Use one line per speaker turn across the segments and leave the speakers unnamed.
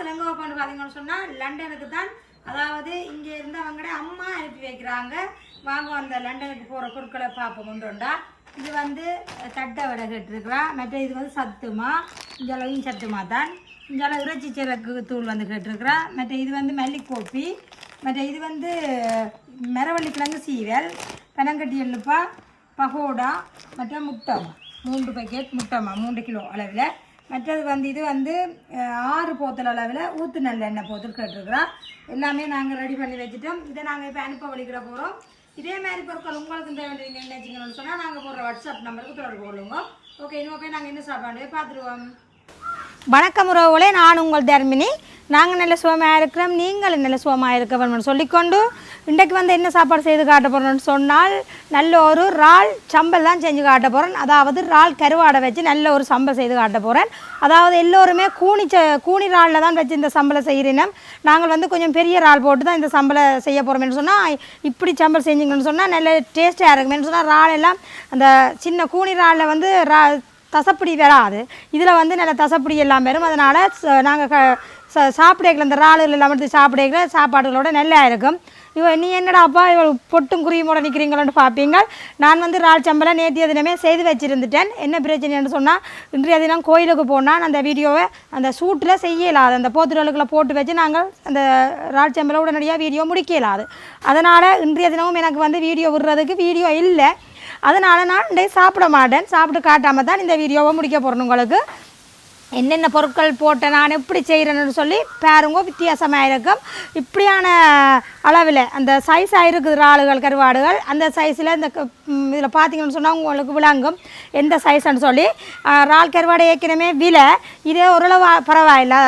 Parcel எங்கே வைப்போம்னு பார்த்தீங்கன்னு சொன்னால் லண்டனுக்கு தான். அதாவது இங்கே இருந்தவங்களே அம்மா அனுப்பி வைக்கிறாங்க. வாங்க அந்த லண்டனுக்கு போகிற பொருட்களை பார்ப்போம் உண்டுண்டா. இது வந்து தட்டை வடை கேட்டிருக்கிறா. மற்ற இது வந்து சத்துமா, இஞ்சளவும் சத்துமா தான். இஞ்சளவு இறைச்சி சிறக்கு தூள் வந்து கேட்டிருக்கிறா. மற்ற இது வந்து மல்லிக்கோப்பி. மற்ற இது வந்து மரவள்ளிக்கிழங்கு சீவல், பனங்கட்டி எள்ளுப்பா, பகோடா, மற்ற முட்டைமா 3 பேக்கெட் முட்டைமா 3 கிலோ அளவில். மற்றது வந்து இது வந்து 6 போத்தல் அளவில் ஊற்று நல்லெண்ணெய் போத்தல் கேட்டிருக்கிறா. எல்லாமே நாங்கள் ரெடி பண்ணி வச்சுட்டோம். இதை நாங்கள் இப்போ அனுப்ப வலிக்கிற போகிறோம். இதே மாதிரி பொருட்கள் உங்களுக்கு இந்த நினைச்சிங்கன்னு சொன்னால் நாங்கள் போடுற வாட்ஸ்அப் நம்பருக்கு தொடர்பு கொள்ளுங்க. ஓகே, இன்னும் போய் நாங்கள் என்ன சாப்பாடு பார்த்துருவோம். வணக்கம் உறவுகளே, நான் உங்கள் தர்மினி. நாங்கள் நல்ல சுகமாக இருக்கிறோம், நீங்கள் நல்ல சுகமாக இருக்க வேணும்னு சொல்லிக்கொண்டு இன்றைக்கு வந்து என்ன சாப்பாடு செய்து காட்ட போகிறோன்னு சொன்னால் நல்ல ஒரு இறால் சம்பல் தான் செஞ்சு காட்ட போகிறேன். அதாவது இறால் கருவாடை வச்சு நல்ல ஒரு சம்பல் செய்து காட்ட போகிறேன். அதாவது எல்லோருமே கூனி இறாலில் தான் வச்சு இந்த சம்பளை செய்கிறோம். நாங்கள் வந்து கொஞ்சம் பெரிய இறால் போட்டு தான் இந்த சம்பளை செய்ய போகிறோம்னு சொன்னால் இப்படி சம்பல் செஞ்சிங்கன்னு சொன்னால் நல்ல டேஸ்ட்டாக இருக்குமென்னு சொன்னால் இறால் எல்லாம் அந்த சின்ன கூனி இறாலில் வந்து தசப்பிடி வராது. இதில் வந்து நல்ல தசப்பிடி எல்லாம் வரும். அதனால் நாங்கள் சாப்பிடல இந்த இறால் எல்லாம் எடுத்து சாப்பிடல சாப்பாடுகளோட நல்லா இருக்கும். நீ என்னடாப்பா இவள் பொட்டும் குருவியோட நிற்கிறீங்களோன்னு பார்ப்பீங்க. நான் வந்து இறால் சம்பளை நேற்றைய தினமே செய்து வச்சுருந்துட்டேன். என்ன பிரச்சனைன்னு சொன்னால் இன்றைய தினம் கோயிலுக்கு போனால் அந்த வீடியோவை அந்த சூட்டில் செய்யலாது. அந்த போத்துடலுக்குள்ளே போட்டு வச்சு நாங்கள் அந்த இறால் சம்பளை உடனடியாக வீடியோ முடிக்கலாது. அதனால் இன்றைய தினமும் எனக்கு வந்து வீடியோ விடுறதுக்கு வீடியோ இல்லை. அதனால் நான் இன்றைய சாப்பிட மாட்டேன். சாப்பிட்டு காட்டாமல் தான் இந்த வீடியோவை முடிக்க போகிறேன். உங்களுக்கு என்னென்ன பொருட்கள் போட்ட நான் எப்படி செய்கிறேன்னு சொல்லி பாருங்க. வித்தியாசமாக இருக்கும். இப்படியான அளவில் அந்த சைஸாக இருக்குது இறாலுகள் கருவாடுகள். அந்த சைஸில் இந்த இதில் பார்த்தீங்கன்னு சொன்னால் உங்களுக்கு விளங்கும் எந்த சைஸ்ன்னு சொல்லி. இறால் கருவாடு ஏற்கனவே விலை இதே ஓரளவு பரவாயில்லை.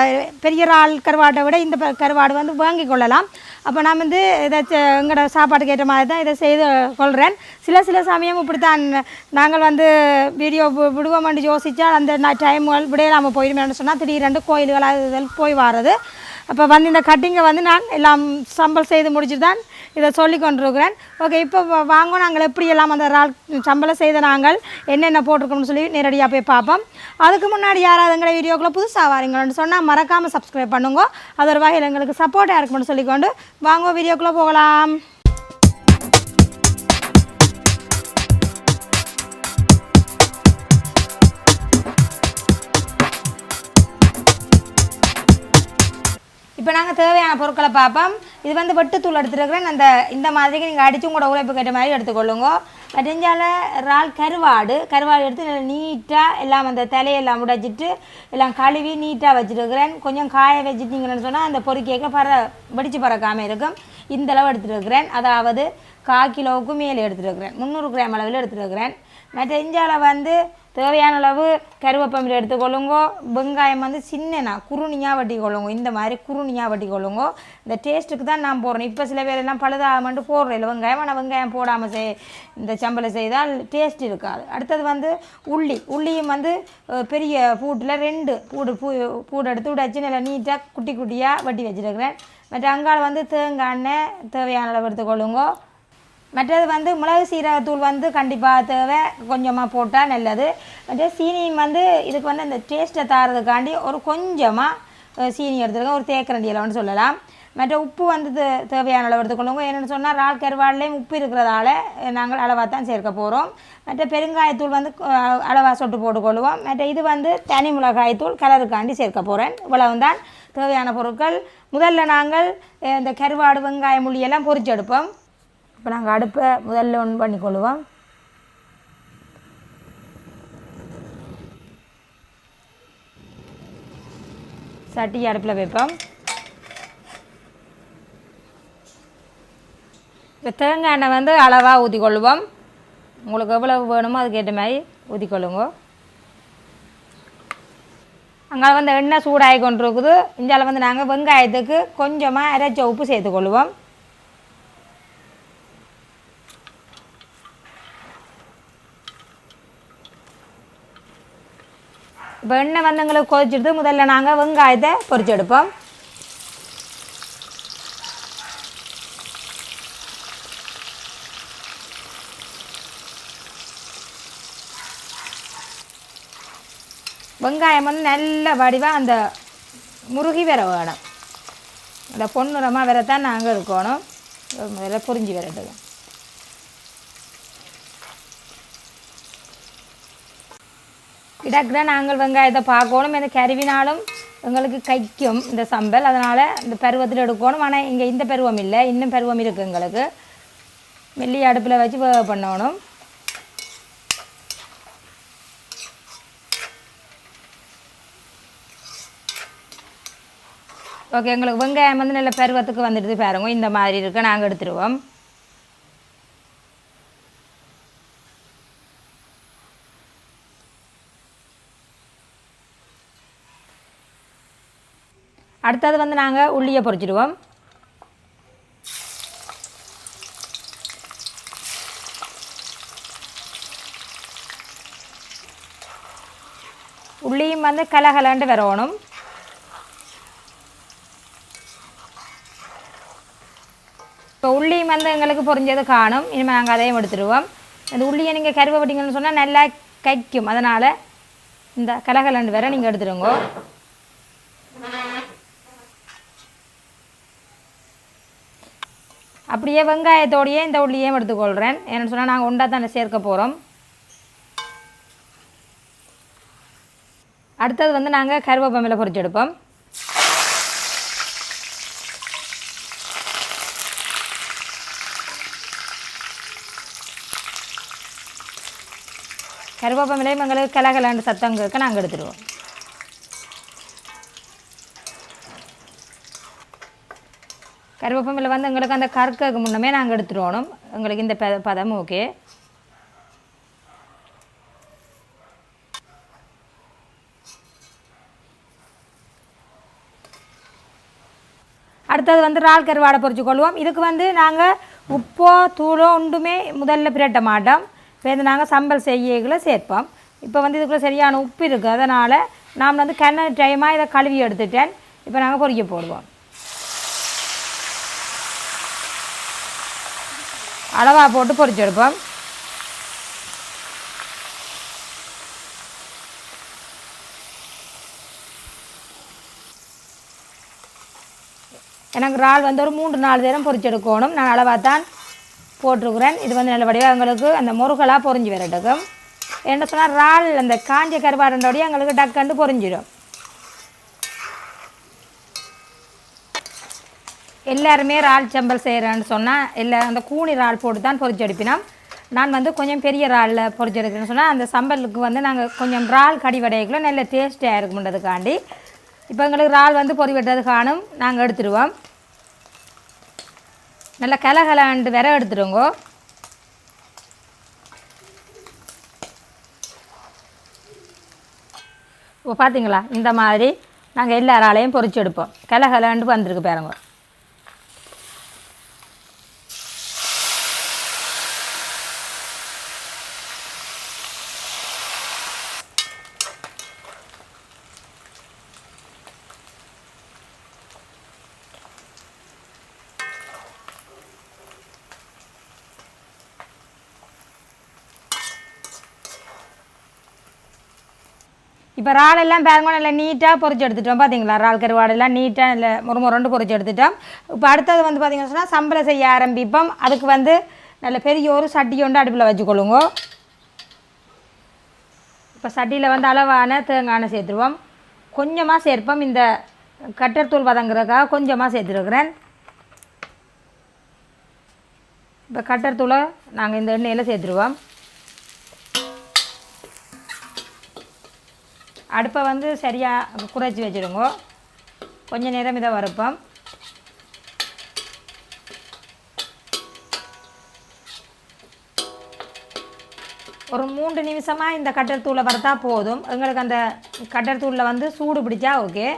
பெரிய இறால் கருவாட்டை விட இந்த கருவாடு வந்து வாங்கி கொள்ளலாம். அப்போ நான் வந்து இதை எங்களோட சாப்பாட்டுக்கு ஏற்ற மாதிரி தான் இதை செய்து கொள்கிறேன். சில சமயம் இப்படித்தான் நாங்கள் வந்து வீடியோ விடுவோம்னு யோசித்தால் அந்த டைம்கள் விடையிலாமல் போயிடுமேன்னு சொன்னால் திடீரெண்டு கோயில்களாக இதில் போய் வாரது. அப்போ வந்து இந்த கட்டிங்கை வந்து நான் எல்லாம் சம்பல் செய்து முடிச்சுட்டு தான் இதை சொல்லி கொண்டிருக்கிறேன். ஓகே, இப்போ வாங்க நாங்கள் எப்படியெல்லாம் அந்த இறால் சம்பளை செய்த நாங்கள் என்னென்ன போட்டிருக்கோம்னு சொல்லி நேரடியாக போய் பார்ப்போம். அதுக்கு முன்னாடி யாராவது எங்களை வீடியோக்குள்ளே புதுசாக வாரீங்கன்னு சொன்னால் மறக்காமல் சப்ஸ்கிரைப் பண்ணுங்க. அது ஒரு வகையில் எங்களுக்கு சப்போர்ட்டாக இருக்கும்னு சொல்லிக்கொண்டு வாங்க வீடியோக்குள்ளே போகலாம். இப்போ நாங்கள் தேவையான பொருட்களை பார்ப்போம். இது வந்து வெட்டுத்தூள் எடுத்துருக்கிறேன். இந்த மாதிரி நீங்கள் அடித்து உங்களோட உழைப்பு கேட்ட மாதிரி எடுத்துக்கொள்ளுங்க. மற்றஞ்சால இறால் கருவாடு எடுத்து நல்லா நீட்டாக எல்லாம் அந்த தலையெல்லாம் உடைச்சிட்டு எல்லாம் கழுவி நீட்டாக வச்சுருக்கிறேன். கொஞ்சம் காய வச்சுட்டிங்கன்னு சொன்னால் அந்த பொறிக்க வெடிச்சு பறக்காமல் இருக்கும். இந்தளவு எடுத்துருக்கிறேன். அதாவது 1/4 கிலோவுக்கு மேலே எடுத்துருக்கிறேன். 300 கிராம் அளவில் எடுத்துருக்கிறேன். மற்ற இஞ்சால வந்து தேவையான அளவு கருவேப்பமில் எடுத்துக்கொள்ளுங்கோ. வெங்காயம் வந்து சின்னனா குறுனியாக வெட்டி கொள்ளுங்க. இந்த மாதிரி குறுனியாக வெட்டி கொள்ளுங்கோ. இந்த டேஸ்ட்டுக்கு தான் நான் போடுறேன். இப்போ சில பேர் எல்லாம் பழுதாகமெண்டு போடுறேன் இல்லை வெங்காயம். ஆனால் வெங்காயம் போடாமல் இந்த சம்பளை செய்தால் டேஸ்ட் இருக்காது. அடுத்தது வந்து உள்ளியும் வந்து பெரிய பூட்டில் 2 பூடு எடுத்து உடைச்சி நல்லா நீட்டாக குட்டி குட்டியாக வெட்டி வச்சுருக்கிறேன். மற்ற அங்காள் வந்து தேங்காய் எண்ணெய் தேவையான அளவு எடுத்துக்கொள்ளுங்கோ. மற்றது வந்து மிளகு சீரகத்தூள் வந்து கண்டிப்பாக தேவை, கொஞ்சமாக போட்டால் நல்லது. மற்ற சீனியும் வந்து இதுக்கு வந்து அந்த டேஸ்ட்டை தாரதுக்காண்டி ஒரு கொஞ்சமாக சீனி எடுத்துருக்கோம். ஒரு தேக்கரண்டி அளவுன்னு சொல்லலாம். மற்ற உப்பு வந்து தேவையான அளவு எடுத்துக்கொள்ளுங்க. என்னென்னு சொன்னால் இறால் கருவாடுலேயும் உப்பு இருக்கிறதால நாங்கள் அளவாக தான் சேர்க்க போகிறோம். மற்ற பெருங்காயத்தூள் வந்து அளவாக சொட்டு போட்டுக்கொள்ளுவோம். மற்ற இது வந்து தனி மிளகாய்த்தூள் கலருக்காண்டி சேர்க்க போகிறேன். இவ்வளவு தான் தேவையான பொருட்கள். முதல்ல நாங்கள் இந்த கருவாடு வெங்காயம் உள்ளியெல்லாம் பொரிச்சு எடுப்போம். இப்போ நாங்கள் அடுப்பை முதல்ல ஒன் பண்ணிக்கொள்ளுவோம். சட்டி அடுப்பில் வைப்போம். இப்போ தேங்காய் எண்ணெய் வந்து அளவாக ஊற்றிக்கொள்ளுவோம். உங்களுக்கு எவ்வளவு வேணுமோ அதுக்கேற்ற மாதிரி ஊற்றிக்கொள்ளுங்க. அங்கே வந்து எண்ணெய் சூடாகி கொண்டு இருக்குது. இந்தியாவில் வந்து நாங்கள் வெங்காயத்துக்கு கொஞ்சமாக அரைச்ச உப்பு சேர்த்துக்கொள்ளுவோம். இப்போ எண்ணெய் வந்து எங்களுக்கு கொதிச்சிடுது. முதல்ல நாங்கள் வெங்காயத்தை பொரிச்சு எடுப்போம். வெங்காயம் வந்து நல்ல வடிவாக அந்த முருகி வர வேணும். இந்த பொன்னிறமாக வரத்தான் நாங்கள் இருக்கணும். முதல்ல புரிஞ்சு வரட்டுங்க. கிடக்கிற நாங்கள் வெங்காயத்தை பார்க்கணும். இந்த கருவினாலும் எங்களுக்கு கைக்கும் இந்த சம்பல். அதனால் இந்த பருவத்தில் எடுக்கணும். ஆனால் இங்கே இந்த பருவம் இல்லை, இன்னும் பருவம் இருக்குது எங்களுக்கு. மெல்லிய அடுப்பில் வச்சு வேக பண்ணணும். ஓகே, எங்களுக்கு வெங்காயம் வந்து நல்ல பருவத்துக்கு வந்துடுது பாருங்க. இந்த மாதிரி இருக்க நாங்கள் எடுத்துருவோம். அடுத்தது வந்து நாங்கள் உள்ளியை பொரிச்சிடுவோம். உள்ளியும் வந்து கலகலண்டு வரணும். இப்போ உள்ளியும் வந்து எங்களுக்கு பொரிஞ்சது காணும். இனிமேல் நாங்கள் அதையும் எடுத்துடுவோம். இந்த உள்ளியை நீங்கள் கருவை விட்டீங்கன்னு சொன்னால் நல்லா கைக்கும். அதனால் இந்த கலகலண்டு வர நீங்கள் எடுத்துடுங்க. அப்படியே வெங்காயத்தோடையே இந்த உள்ளியையும் எடுத்துக்கொள்கிறேன். ஏன்னு சொன்னால் நாங்கள் ஒன்றா தானே சேர்க்க போகிறோம். அடுத்தது வந்து நாங்கள் கருவேப்பிலை பொரிச்சு எடுப்போம். கருவேப்பிலையும் எங்களுக்கு கலகலண்டு சத்தம் கேட்க நாங்கள் எடுத்துடுவோம். கருவேப்பிலை வந்து எங்களுக்கு அந்த கற்கைக்கு முன்னமே நாங்கள் எடுத்துருவோம். எங்களுக்கு இந்த பதம் ஓகே. அடுத்தது வந்து இறால் கருவாடை பொரிச்சு கொள்வோம். இதுக்கு வந்து நாங்கள் உப்போ தூளோ ஒன்றுமே முதல்ல பிரட்ட மாட்டோம். இப்போ வந்து நாங்கள் சம்பல் செய்யக்குள்ளே சேர்ப்போம். இப்போ வந்து இதுக்குள்ளே சரியான உப்பு இருக்குது. அதனால் நான் வந்து கண்ண டைமாக இதை கழுவி எடுத்துட்டேன். இப்போ நாங்கள் பொரிக்க போடுவோம். அளவாக போட்டு பொரிச்செடுப்போம். எனக்கு இறால் வந்து ஒரு 3-4 நேரம் பொரிச்செடுக்கணும். நான் அளவாக தான் போட்டிருக்கிறேன். இது வந்து நல்லபடியாக எங்களுக்கு அந்த முருகலாக பொரிஞ்சு வரட்டுக்கும். என்ன சொன்னால் இறால் அந்த காஞ்ச கருவாடோடைய எங்களுக்கு டக்குன்னு பொரிஞ்சிடும். எல்லாருமே இறால் சம்பல் செய்கிறேன்னு சொன்னால் எல்லாம் அந்த கூனி இறால் போட்டு தான் பொரிச்செடுப்பினோம். நான் வந்து கொஞ்சம் பெரிய இறாலில் பொரிச்செடுக்கிறேன்னு சொன்னால் அந்த சம்பலுக்கு வந்து நாங்கள் கொஞ்சம் இறால் கடிவடைக்குள்ள நல்ல டேஸ்ட்டாக இருக்கும்ன்றதுக்காண்டி இப்போ எங்களுக்கு இறால் வந்து பொறி வெட்டுறது காணும். நாங்கள் எடுத்துடுவோம். நல்லா கலகலண்டு வேற எடுத்துடுங்க. இப்போ பார்த்தீங்களா, இந்த மாதிரி நாங்கள் எல்லா இறாலையும் பொரிச்சு எடுப்போம். கலகலண்டு வந்திருக்கு பாருங்க. இப்போ இறாலெல்லாம் பாருங்க நல்லா நீட்டாக பொரிச்சு எடுத்துட்டோம். பார்த்தீங்களா, இறால் கருவாடெல்லாம் நீட்டாக இல்லை முறுமுறண்டு பொரிச்சு எடுத்துட்டோம். இப்போ அடுத்தது வந்து பார்த்திங்கன்னா சொன்னால் சம்பளை செய்ய ஆரம்பிப்போம். அதுக்கு வந்து நல்ல பெரிய ஒரு சட்டி கொண்டு அடுப்பில் வச்சுக்கொள்ளுங்க. இப்போ சட்டியில் வந்து அளவான தேங்காய் சேர்த்துருவோம். கொஞ்சமாக சேர்ப்போம். இந்த கட்டர்தூள் வதங்குறதுக்காக கொஞ்சமாக சேர்த்துருக்குறேன். இப்போ கட்டர்தூளை நாங்கள் இந்த எண்ணெயில் சேர்த்துருவோம். அடுப்பை வந்து சரியாக குறைச்சி வச்சுருங்க. கொஞ்சம் நேரம் இதை வறுப்போம். ஒரு 3 நிமிஷமாக இந்த கட்டர் தூளை வறுத்தா போதும். எங்களுக்கு அந்த கட்டர் தூளில் வந்து சூடு பிடிச்சா ஓகே.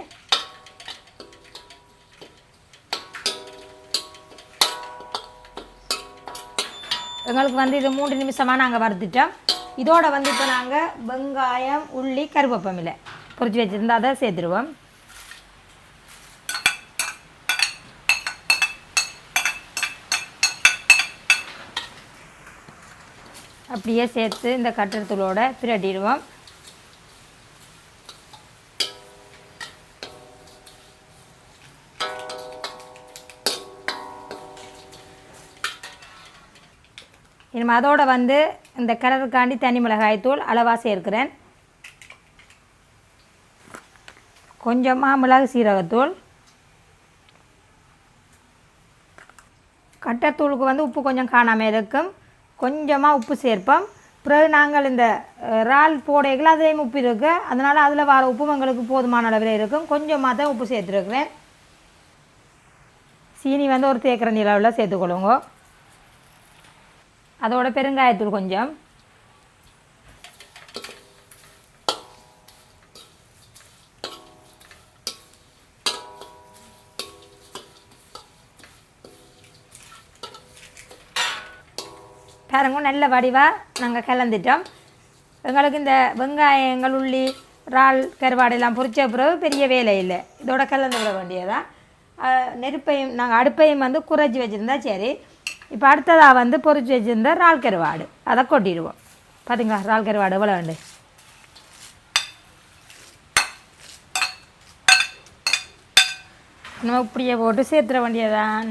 எங்களுக்கு வந்து இது 3 நிமிஷமாக நாங்கள் வறுத்துட்டோம். இதோட வந்து இப்போ நாங்கள் வெங்காயம், உள்ளி, கருவேப்பிலை பொரிச்சு வச்சுருந்தா அதை சேர்த்துருவோம். அப்படியே சேர்த்து இந்த கட்டர் தூளோட பிரட்டிடுவோம். இனிமேல் அதோடு வந்து இந்த கலருக்காண்டி தனி மிளகாய் தூள் அளவாக சேர்க்கிறேன். கொஞ்சமாக மிளகு சீரகத்தூள், கட்டத்தூளுக்கு வந்து உப்பு கொஞ்சம் காணாமல் இருக்கும், கொஞ்சமாக உப்பு சேர்ப்போம். பிறகு நாங்கள் இந்த இறால் போடைகள் அதுலேயும் உப்பு இருக்குது, அதனால் அதில் வர உப்பு எங்களுக்கு போதுமான அளவில் இருக்கும். கொஞ்சமாக தான் உப்பு சேர்த்துருக்குறேன். சீனி வந்து ஒரு தேக்கரண்டி அளவில் சேர்த்துக்கொள்ளுங்க. அதோட பெருங்காயத்தூள் கொஞ்சம், பாருங்க நல்ல வடிவாக நாங்கள் கலந்துட்டோம். எங்களுக்கு இந்த வெங்காயங்கள் உள்ளி இறால் கருவாடெல்லாம் பொரிச்ச பிறகு பெரிய வேலை இல்லை, இதோட கலந்து விட வேண்டியதான். நெருப்பையும் நாங்கள் அடுப்பையும் வந்து குறைச்சி வச்சுருந்தா சரி. இப்போ அடுத்ததாக வந்து பொரிச்சு வச்சுருந்த இறால் கருவாடு அதை கொட்டிடுவோம். பார்த்தீங்களா இறால் கருவாடு எவ்வளோ வேண்டு. நம்ம இப்படியே போட்டு சேர்த்துட வேண்டியதான்.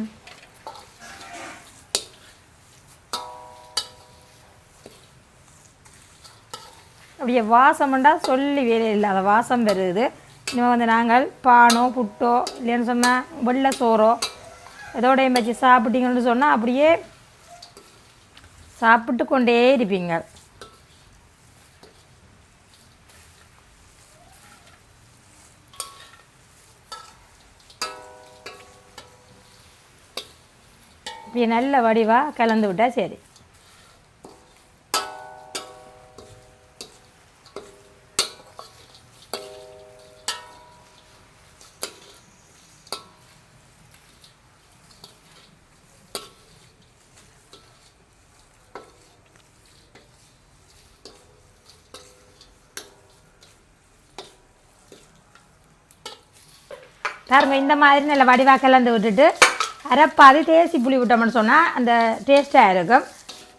அப்படியே வாசம்ண்டா சொல்லி வேலை இல்லாத வாசம் வருது. இன்னும் வந்து நாங்கள் பானோ புட்டோ இல்லைன்னு சொன்னால் வெள்ளை சோறோ இதோடையும் வச்சு சாப்பிட்டீங்கன்னு சொன்னால் அப்படியே சாப்பிட்டு கொண்டே இருப்பீங்க. இப்படி நல்ல வடிவாக கலந்து விட்டால் சரி. பாருங்க இந்த மாதிரி நல்ல வடிவாக கலந்து விட்டுட்டு அரைப்பாதி தேசி புளி விட்டோம்னு சொன்னால் அந்த டேஸ்ட்டாக இருக்கும்.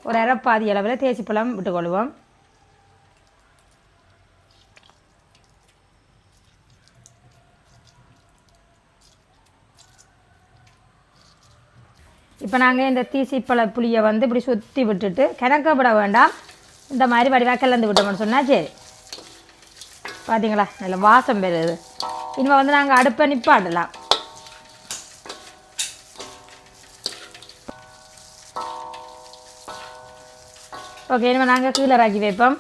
ஒரு அரைப்பாதி அளவில் தேசி பழம் விட்டுக்கொள்வோம். இப்போ நாங்கள் இந்த தீசிப்பழ புளியை வந்து இப்படி சுற்றி விட்டுட்டு கிணக்கப்பட வேண்டாம், இந்த மாதிரி வடிவாக கலந்து விட்டோம்னு சொன்னால் சரி. பார்த்தீங்களா நல்ல வாசம் பெறுது. இனிமேல் வந்து நாங்கள் அடுப்பை நிப்பாட்டலாம். ஓகே, இனிமேல் நாங்கள் கீழே ராக்கி வைப்போம்.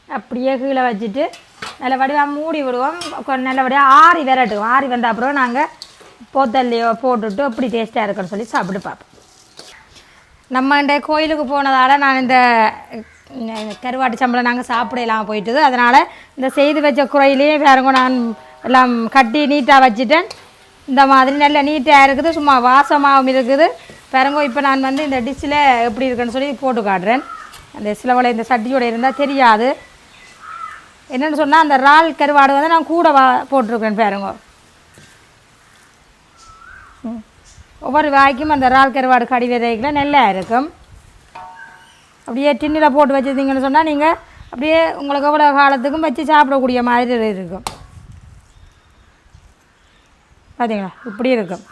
அப்படியே கீழே வச்சுட்டு நல்ல வடிவாக மூடி விடுவோம். நல்லபடியாக ஆறி விரட்டுவோம். ஆறி வந்த அப்புறம் நாங்கள் போத்தல்லையோ போட்டுவிட்டு எப்படி டேஸ்ட்டாக இருக்குன்னு சொல்லி சாப்பிட்டு பார்ப்போம். நம்ம இந்த கோயிலுக்கு போனதால் நான் இந்த கருவாட்டு சம்பளம் நாங்கள் சாப்பிடலாம் போயிட்டுது. அதனால் இந்த செய்து வச்ச குறையிலேயே வேறுங்க நான் எல்லாம் கட்டி நீட்டாக வச்சுட்டேன். இந்த மாதிரி நல்ல நீட்டாக இருக்குது, சும்மா வாசமாகவும் இருக்குது. பாருங்க இப்போ நான் வந்து இந்த டிஷ்ஷில் எப்படி இருக்குன்னு சொல்லி போட்டு காட்டுறேன். அந்த சிலவளை இந்த சட்டியோட இருந்தால் தெரியாது. என்னென்னு சொன்னால் அந்த இறால் கருவாடு வந்து நான் கூட போட்டிருக்கேன். பாருங்க ஒவ்வொரு வாய்க்கும் அந்த இறால் கருவாடு கடி விதைக்கெலாம் நல்லா இருக்கும். அப்படியே டின்னில் போட்டு வச்சுருந்தீங்கன்னு சொன்னால் நீங்கள் அப்படியே உங்களுக்கு எவ்வளோ காலத்துக்கும் வச்சு சாப்பிடக்கூடிய மாதிரி இருக்கும். பார்த்தீங்களா இப்படி இருக்கும்.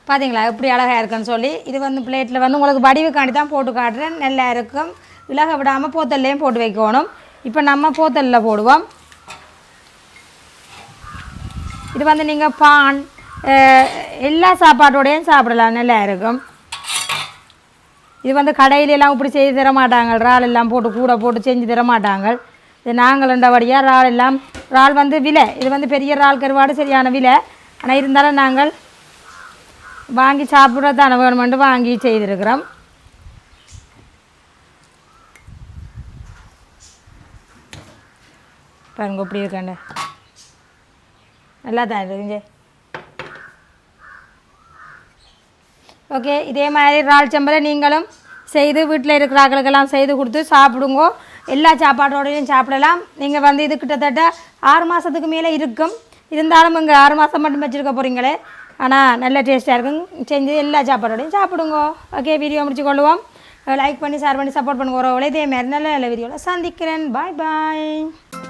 பார்த்தீங்களா எப்படி அழகாக இருக்குன்னு சொல்லி. இது வந்து பிளேட்டில் வந்து உங்களுக்கு வடிவுக்காண்டி தான் போட்டு காட்டுறேன். நல்லா இருக்கும். விலக விடாமல் போத்தல்லையும் போட்டு வைக்கணும். இப்போ நம்ம போத்தலில் போடுவோம். இது வந்து நீங்கள் பான் எல்லா சாப்பாட்டோடையும் சாப்பிடலாம், நல்லா இருக்கும். இது வந்து கடையிலெல்லாம் இப்படி செய்து தர மாட்டாங்க. இறால் எல்லாம் போட்டு கூட போட்டு செஞ்சு தர மாட்டாங்க. இது நாங்கள் ரெண்டபடியாக இறால் வந்து விலை, இது வந்து பெரிய இறால் கருவாடு சரியான விலை. ஆனால் இருந்தாலும் நாங்கள் வாங்கி சாப்பிட்றதான வேணுமெண்டு வாங்கி செய்திருக்கிறோம். பாருங்க இப்படி இருக்காண்ட நல்லா தான் இருக்குங்க. ஓகே, இதே மாதிரி இறால் சம்பளை நீங்களும் செய்து வீட்டில் இருக்கிற ஆட்களுக்கெல்லாம் செய்து கொடுத்து சாப்பிடுங்க. எல்லா சாப்பாட்டோடையும் சாப்பிடலாம். நீங்கள் வந்து இது கிட்டத்தட்ட 6 மாதத்துக்கு மேலே இருக்கும். இருந்தாலும் இங்கே 6 மாதம் மட்டும் வச்சுருக்க போகிறீங்களே, ஆனால் நல்ல டேஸ்ட்டாக இருக்கும். செஞ்சு எல்லா சாப்பாட்டோடையும் சாப்பிடுங்க. ஓகே, வீடியோ முடிச்சு கொள்ளுவோம். லைக் பண்ணி ஷேர் பண்ணி சப்போர்ட் பண்ணுங்க. ஒரு இதே மாதிரி நல்ல நல்ல வீடியோவில் சந்திக்கிறேன். பாய் பாய்.